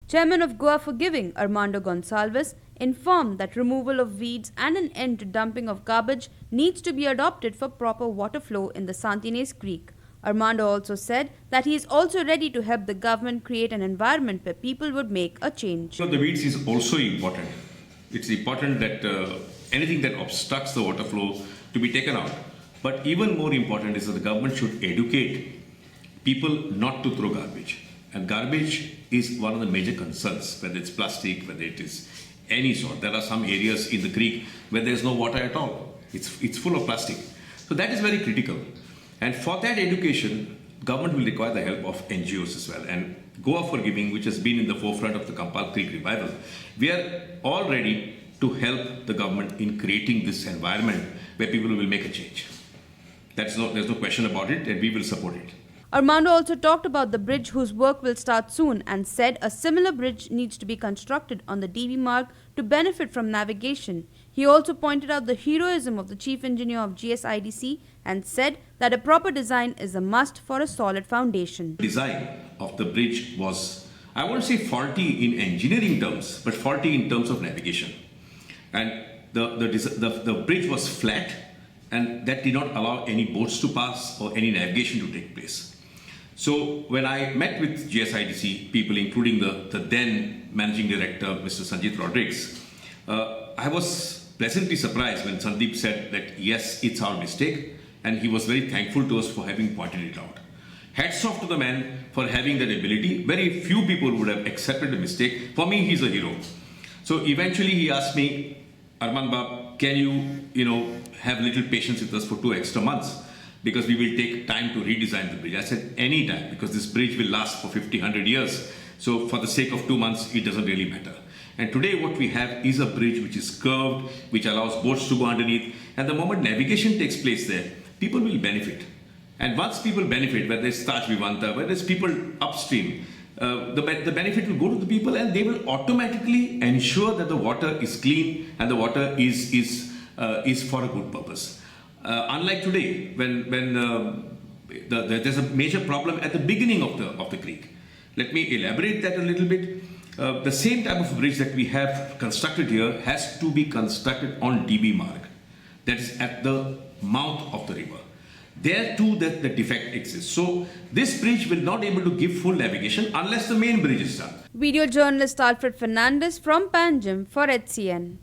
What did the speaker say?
Chairman of Goa ForGiving, Armando Gonsalves, informed that removal of weeds and an end to dumping of garbage needs to be adopted for proper water flow in the St Inez Creek. Armando also said that he is also ready to help the government create an environment where people would make a change. So the weeds is also important. It's important that anything that obstructs the water flow to be taken out. But even more important is that the government should educate people not to throw garbage. And garbage is one of the major concerns, whether it's plastic, whether it is any sort. There are some areas in the creek where there's no water at all. It's full of plastic. So that is very critical. And for that education, government will require the help of NGOs as well. And Goa ForGiving, which has been in the forefront of the Kampal Creek revival, we are all ready to help the government in creating this environment where people will make a change. There's no question about it, and we will support it. Armando also talked about the bridge whose work will start soon and said a similar bridge needs to be constructed on the DB Marg to benefit from navigation. He also pointed out the heroism of the chief engineer of GSIDC and said that a proper design is a must for a solid foundation. Design of the bridge was, I won't say faulty in engineering terms, but faulty in terms of navigation. And the bridge was flat, and that did not allow any boats to pass or any navigation to take place. So when I met with GSIDC people, including the then Managing Director, Mr. Sanjit Rodriguez, I was pleasantly surprised when Sandeep said that yes, it's our mistake, and he was very thankful to us for having pointed it out. Hats off to the man for having that ability. Very few people would have accepted a mistake. For me, he's a hero. So eventually he asked me, Arman Bab, can you have a little patience with us for 2 extra months? Because we will take time to redesign the bridge. I said, any time, because this bridge will last for 50, 100 years. So for the sake of 2 months, it doesn't really matter. And today what we have is a bridge which is curved, which allows boats to go underneath. And the moment navigation takes place there, people will benefit. And once people benefit, whether it's Taj Vivanta, whether it's people upstream, the benefit will go to the people, and they will automatically ensure that the water is clean and the water is for a good purpose. Unlike today, when there's a major problem at the beginning of the creek. Let me elaborate that a little bit. The same type of bridge that we have constructed here has to be constructed on DB Marg, that is at the mouth of the river. There too the defect exists. So this bridge will not be able to give full navigation unless the main bridge is done. Video journalist Alfred Fernandez from Panjim for HCN.